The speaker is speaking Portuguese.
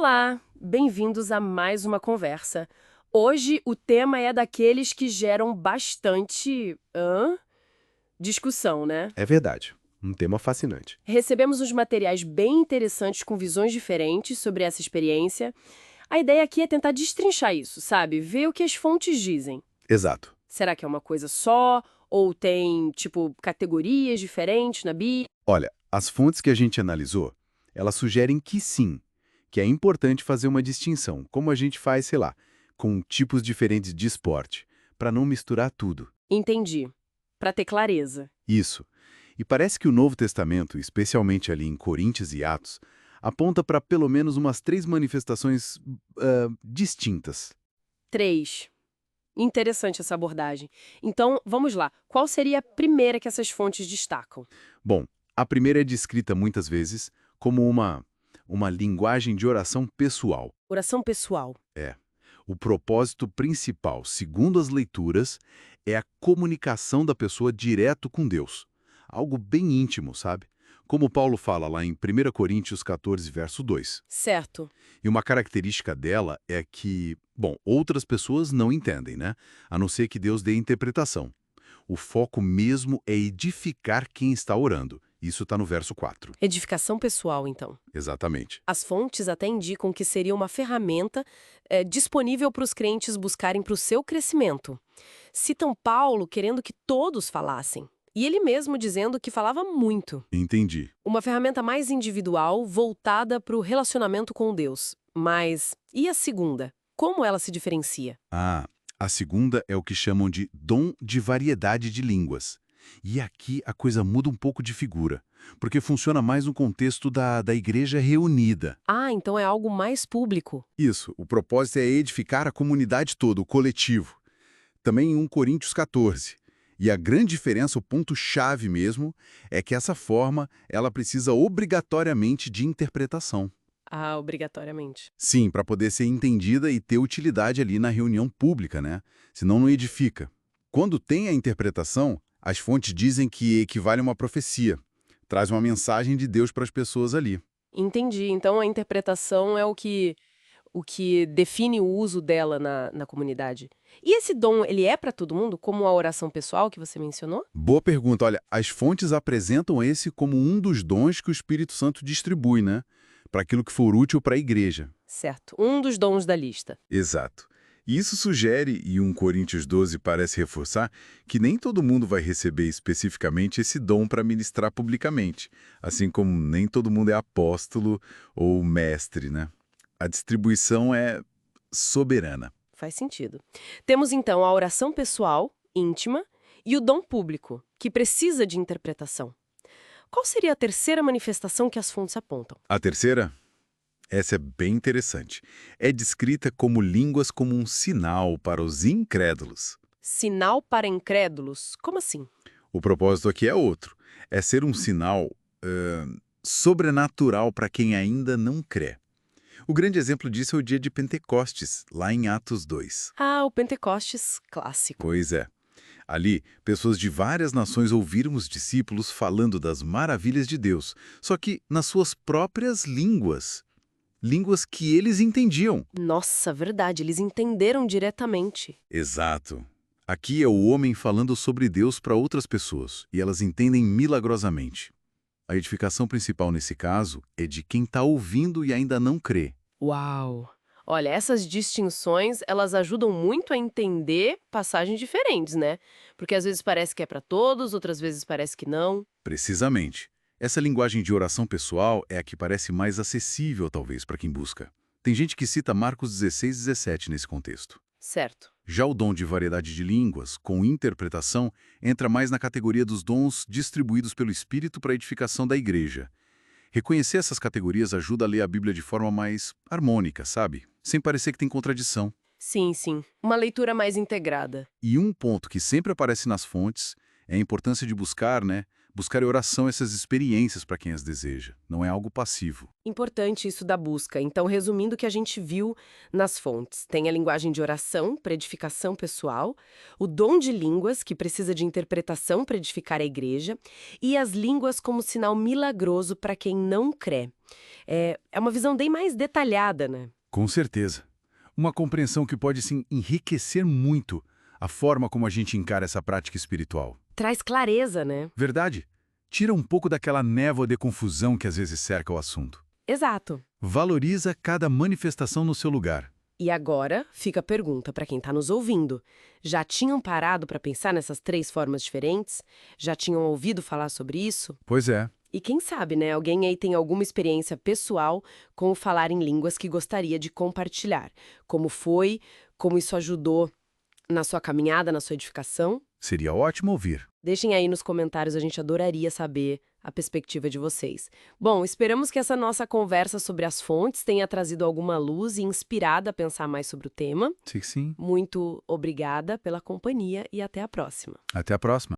Olá, bem-vindos a mais uma conversa. Hoje o tema é daqueles que geram bastante discussão, né? É verdade. Um tema fascinante. Recebemos uns materiais bem interessantes com visões diferentes sobre essa experiência. A ideia aqui é tentar destrinchar isso, sabe? Ver o que as fontes dizem. Exato. Será que é uma coisa só? Ou tem, tipo, categorias diferentes na Bíblia? Olha, as fontes que a gente analisou, elas sugerem que sim, que é importante fazer uma distinção, como a gente faz, sei lá, com tipos diferentes de esporte, para não misturar tudo. Entendi. Para ter clareza. Isso. E parece que o Novo Testamento, especialmente ali em Coríntios e Atos, aponta para pelo menos umas 3 manifestações distintas. 3. Interessante essa abordagem. Então, vamos lá. Qual seria a primeira que essas fontes destacam? Bom, a primeira é descrita muitas vezes como uma linguagem de oração pessoal. Oração pessoal. É. O propósito principal, segundo as leituras, é a comunicação da pessoa direto com Deus. Algo bem íntimo, sabe? Como Paulo fala lá em 1 Coríntios 14, verso 2. Certo. E uma característica dela é que, bom, outras pessoas não entendem, né? A não ser que Deus dê interpretação. O foco mesmo é edificar quem está orando. Isso está no verso 4. Edificação pessoal, então. Exatamente. As fontes até indicam que seria uma ferramenta disponível para os crentes buscarem para o seu crescimento. Citam Paulo querendo que todos falassem. E ele mesmo dizendo que falava muito. Entendi. Uma ferramenta mais individual, voltada para o relacionamento com Deus. Mas e a segunda? Como ela se diferencia? Ah, a segunda é o que chamam de dom de variedade de línguas. E aqui a coisa muda um pouco de figura, porque funciona mais no contexto da igreja reunida. Ah, então é algo mais público. Isso, o propósito é edificar a comunidade toda, o coletivo. Também em 1 Coríntios 14. E a grande diferença, o ponto-chave mesmo, é que essa forma, ela precisa obrigatoriamente de interpretação. Ah, obrigatoriamente. Sim, para poder ser entendida e ter utilidade ali na reunião pública, né? Senão não edifica. Quando tem a interpretação, as fontes dizem que equivale a uma profecia. Traz uma mensagem de Deus para as pessoas ali. Entendi. Então a interpretação é o que define o uso dela na comunidade. E esse dom, ele é para todo mundo, como a oração pessoal que você mencionou? Boa pergunta. Olha, as fontes apresentam esse como um dos dons que o Espírito Santo distribui, né? Para aquilo que for útil para a igreja. Certo. Um dos dons da lista. Exato. E isso sugere, e 1 Coríntios 12 parece reforçar, que nem todo mundo vai receber especificamente esse dom para ministrar publicamente, assim como nem todo mundo é apóstolo ou mestre, né? A distribuição é soberana. Faz sentido. Temos então a oração pessoal, íntima, e o dom público, que precisa de interpretação. Qual seria a terceira manifestação que as fontes apontam? A terceira? Essa é bem interessante. É descrita como línguas como um sinal para os incrédulos. Sinal para incrédulos? Como assim? O propósito aqui é outro. É ser um sinal sobrenatural para quem ainda não crê. O grande exemplo disso é o dia de Pentecostes, lá em Atos 2. Ah, o Pentecostes clássico. Pois é. Ali, pessoas de várias nações ouviram os discípulos falando das maravilhas de Deus, só que nas suas próprias línguas. Línguas que eles entendiam. Nossa, verdade, eles entenderam diretamente. Exato. Aqui é o homem falando sobre Deus para outras pessoas, e elas entendem milagrosamente. A edificação principal nesse caso é de quem está ouvindo e ainda não crê. Uau! Olha, essas distinções, elas ajudam muito a entender passagens diferentes, né? Porque às vezes parece que é para todos, outras vezes parece que não. Precisamente. Essa linguagem de oração pessoal é a que parece mais acessível, talvez, para quem busca. Tem gente que cita Marcos 16, 17 nesse contexto. Certo. Já o dom de variedade de línguas, com interpretação, entra mais na categoria dos dons distribuídos pelo Espírito para a edificação da igreja. Reconhecer essas categorias ajuda a ler a Bíblia de forma mais harmônica, sabe? Sem parecer que tem contradição. Sim, sim. Uma leitura mais integrada. E um ponto que sempre aparece nas fontes é a importância de buscar, Buscar em oração essas experiências para quem as deseja. Não é algo passivo. Importante isso da busca. Então, resumindo o que a gente viu nas fontes, tem a linguagem de oração para edificação pessoal, o dom de línguas, que precisa de interpretação para edificar a igreja, e as línguas como sinal milagroso para quem não crê. É uma visão bem mais detalhada, né? Com certeza. Uma compreensão que pode, sim, enriquecer muito a forma como a gente encara essa prática espiritual. Traz clareza, né? Verdade? Tira um pouco daquela névoa de confusão que às vezes cerca o assunto. Exato. Valoriza cada manifestação no seu lugar. E agora fica a pergunta para quem está nos ouvindo. Já tinham parado para pensar nessas 3 formas diferentes? Já tinham ouvido falar sobre isso? Pois é. E quem sabe, né? Alguém aí tem alguma experiência pessoal com o falar em línguas que gostaria de compartilhar. Como foi, como isso ajudou na sua caminhada, na sua edificação? Seria ótimo ouvir. Deixem aí nos comentários, a gente adoraria saber a perspectiva de vocês. Bom, esperamos que essa nossa conversa sobre as fontes tenha trazido alguma luz e inspirado a pensar mais sobre o tema. Sim, sim. Muito obrigada pela companhia e até a próxima. Até a próxima.